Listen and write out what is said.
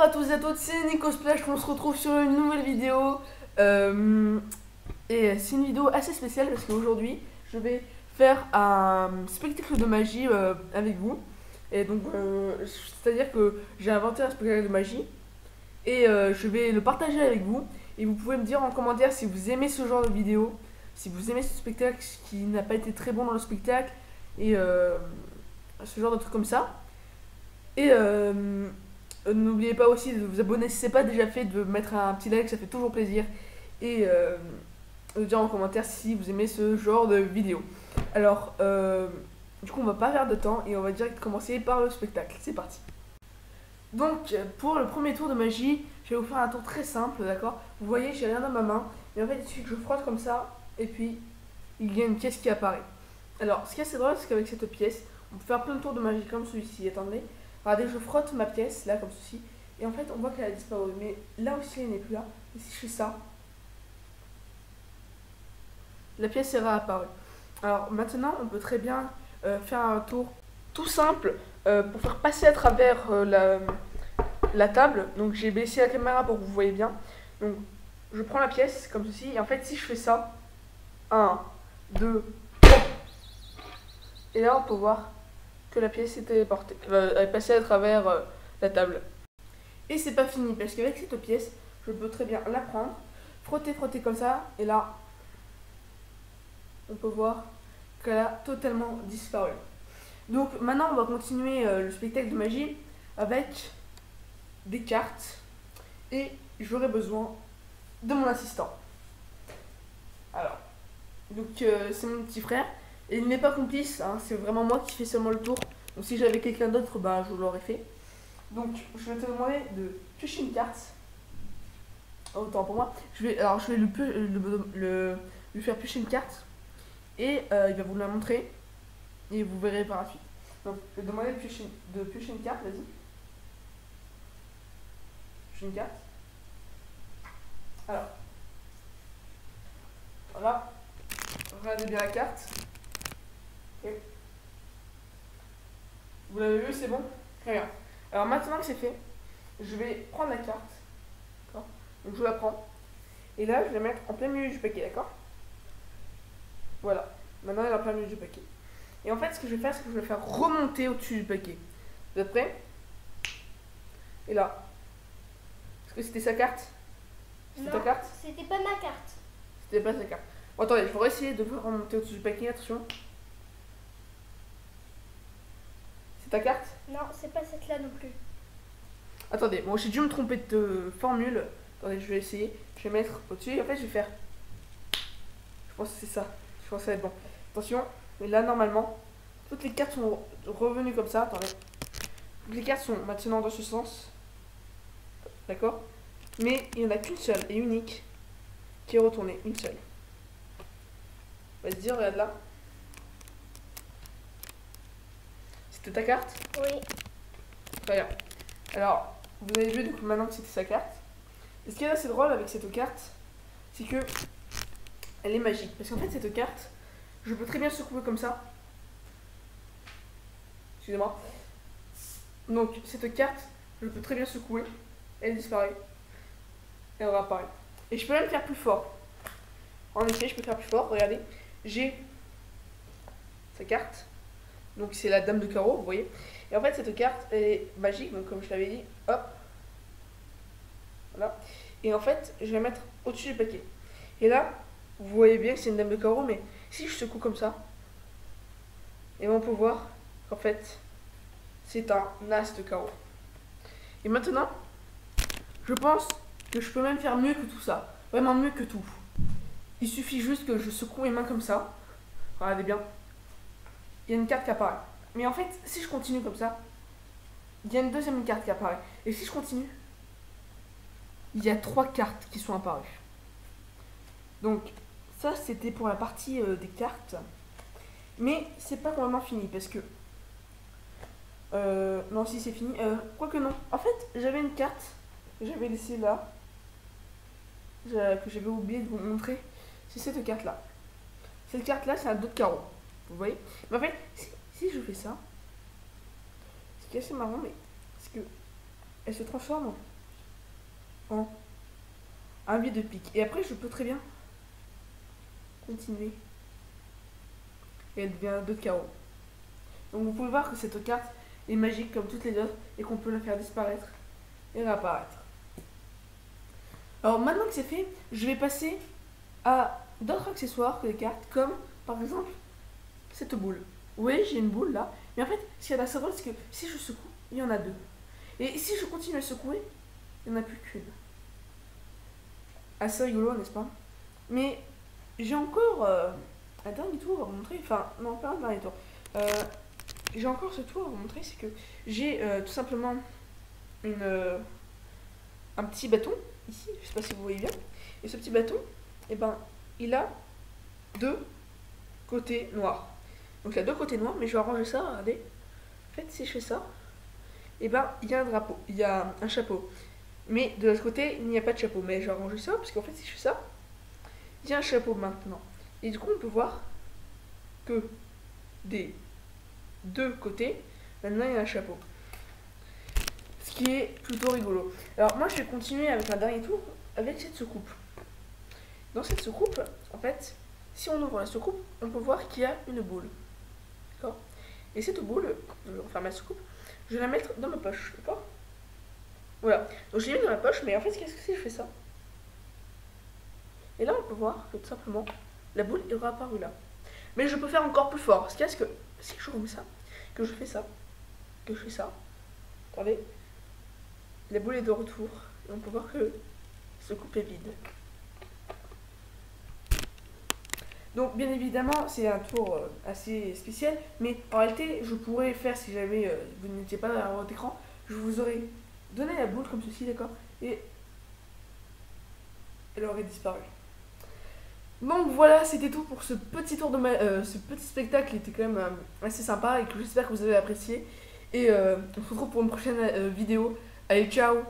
Bonjour à tous et à toutes, c'est Nico Splash, on se retrouve sur une nouvelle vidéo. Et c'est une vidéo assez spéciale parce qu'aujourd'hui je vais faire un spectacle de magie avec vous. Et donc c'est-à-dire que j'ai inventé un spectacle de magie et je vais le partager avec vous. Et vous pouvez me dire en commentaire si vous aimez ce genre de vidéo, si vous aimez ce spectacle qui n'a pas été très bon dans le spectacle et ce genre de trucs comme ça. Et n'oubliez pas aussi de vous abonner si ce n'est pas déjà fait, de mettre un petit like, ça fait toujours plaisir. Et de dire en commentaire si vous aimez ce genre de vidéo. Alors, du coup, on va pas perdre de temps et on va direct commencer par le spectacle. C'est parti. Donc, pour le premier tour de magie, je vais vous faire un tour très simple, d'accord? Vous voyez, j'ai rien dans ma main. Mais en fait, il suffit que je frotte comme ça et puis il y a une pièce qui apparaît. Alors, ce qui est assez drôle, c'est qu'avec cette pièce, on peut faire plein de tours de magie comme celui-ci. Attendez. Regardez, je frotte ma pièce, là, comme ceci. Et en fait, on voit qu'elle a disparu. Mais là aussi, elle n'est plus là. Et si je fais ça, la pièce est réapparue. Alors, maintenant, on peut très bien faire un tour tout simple pour faire passer à travers la table. Donc, j'ai baissé la caméra pour que vous voyez bien. Donc, je prends la pièce, comme ceci. Et en fait, si je fais ça, 1, 2, 3. Et là, on peut voir que la pièce est téléportée, est passée à travers la table. Et c'est pas fini, parce qu'avec cette pièce, je peux très bien la prendre, frotter comme ça, et là, on peut voir qu'elle a totalement disparu. Donc maintenant, on va continuer le spectacle de magie avec des cartes, et j'aurai besoin de mon assistant. Alors, donc c'est mon petit frère. Et il n'est pas complice, hein, c'est vraiment moi qui fais seulement le tour. Donc si j'avais quelqu'un d'autre, bah, je l'aurais fait. Donc je vais te demander de piocher une carte. Autant pour moi. Je vais lui faire piocher une carte. Et il va vous la montrer. Et vous verrez par la suite. Donc je vais te demander de piocher une carte, vas-y. Piocher une carte. Alors. Voilà. Regardez bien la carte. Okay. Vous l'avez vu, c'est bon? Très bien. Alors maintenant que c'est fait, je vais prendre la carte. Donc je la prends. Et là, je vais la mettre en plein milieu du paquet, d'accord? Voilà. Maintenant, elle est en plein milieu du paquet. Et en fait, ce que je vais faire, c'est que je vais la faire remonter au-dessus du paquet. Vous êtes prêts? Et là. Est-ce que c'était sa carte? C'était ta carte? C'était pas ma carte. C'était pas sa carte. Bon, attendez, il faudrait essayer de faire remonter au-dessus du paquet, attention. Ta carte? Non, c'est pas cette là non plus. Attendez, bon, j'ai dû me tromper de formule. Attendez, je vais essayer. Je vais mettre au-dessus. En fait, je vais faire. Je pense que c'est ça. Je pense que ça va être bon. Attention, mais là, normalement, toutes les cartes sont revenues comme ça. Attendez. Toutes les cartes sont maintenant dans ce sens. D'accord? Mais il n'y en a qu'une seule et unique qui est retournée. Une seule. Vas-y, regarde là. C'était ta carte? Oui. Très bien. Alors, vous avez vu donc maintenant que c'était sa carte. Et ce qui est assez drôle avec cette carte, c'est que elle est magique. Parce qu'en fait, cette carte, je peux très bien secouer comme ça. Excusez-moi. Donc, cette carte, je peux très bien secouer. Elle disparaît. Elle réapparaît. Et je peux même faire plus fort. En effet, je peux faire plus fort. Regardez, j'ai sa carte. Donc c'est la dame de carreau, vous voyez. Et en fait cette carte elle est magique, donc comme je l'avais dit, hop. Voilà. Et en fait je vais la mettre au-dessus du paquet. Et là, vous voyez bien que c'est une dame de carreau, mais si je secoue comme ça, et on peut voir qu'en fait c'est un as de carreau. Et maintenant, je pense que je peux même faire mieux que tout ça. Vraiment mieux que tout. Il suffit juste que je secoue mes mains comme ça. Regardez bien. Il y a une carte qui apparaît. Mais en fait, si je continue comme ça, il y a une deuxième carte qui apparaît. Et si je continue, il y a 3 cartes qui sont apparues. Donc, ça, c'était pour la partie des cartes. Mais c'est pas complètement fini, parce que... non, si c'est fini. Quoique non. En fait, j'avais une carte que j'avais laissée là. Que j'avais oublié de vous montrer. C'est cette carte-là. Cette carte-là, c'est un 2 de carreau. Vous voyez? Mais en fait, si je fais ça, ce qui est assez marrant, mais c'est que elle se transforme prends un billet de pique. Et après, je peux très bien continuer. Et elle devient 2 de carreau. Donc vous pouvez voir que cette carte est magique comme toutes les autres et qu'on peut la faire disparaître et réapparaître. Alors maintenant que c'est fait, je vais passer à d'autres accessoires que les cartes, comme par exemple cette boule. Oui, j'ai une boule là, mais en fait, ce qu'il y a à savoir, c'est que si je secoue, il y en a 2. Et si je continue à secouer, il n'y en a plus qu'une. Assez rigolo, n'est-ce pas? Mais j'ai encore un dernier tour à vous montrer. Enfin, non, pas un dernier tour. J'ai encore ce tour à vous montrer, c'est que j'ai tout simplement un petit bâton ici, je sais pas si vous voyez bien. Et ce petit bâton, eh ben, il a 2 côtés noirs. Donc il a 2 côtés noirs, mais je vais arranger ça, regardez. En fait, si je fais ça, eh ben, il y a un drapeau, il y a un chapeau. Mais de l'autre côté, il n'y a pas de chapeau. Mais je vais arranger ça, parce qu'en fait, si je fais ça, il y a un chapeau maintenant. Et du coup, on peut voir que des 2 côtés, maintenant il y a un chapeau. Ce qui est plutôt rigolo. Alors moi, je vais continuer avec un dernier tour, avec cette soucoupe. Dans cette soucoupe, en fait, si on ouvre la soucoupe, on peut voir qu'il y a une boule. D'accord? Et cette boule, je vais refaire ma soucoupe, je vais la mettre dans ma poche. D'accord? Voilà. Donc je l'ai mis dans ma poche, mais en fait, qu'est-ce que c'est? Je fais ça. Et là, on peut voir que tout simplement, la boule est réapparue là. Mais je peux faire encore plus fort. Ce qu'il y a, c'est que si je remets ça, que je fais ça, que je fais ça, attendez, la boule est de retour. Et on peut voir que ce coupe est vide. Donc bien évidemment c'est un tour assez spécial, mais en réalité je pourrais faire, si jamais vous n'étiez pas dans votre écran, je vous aurais donné la boule comme ceci, d'accord, et elle aurait disparu. Donc voilà, c'était tout pour ce petit tour de ce petit spectacle qui était quand même assez sympa et que j'espère que vous avez apprécié. Et on se retrouve pour une prochaine vidéo. Allez, ciao!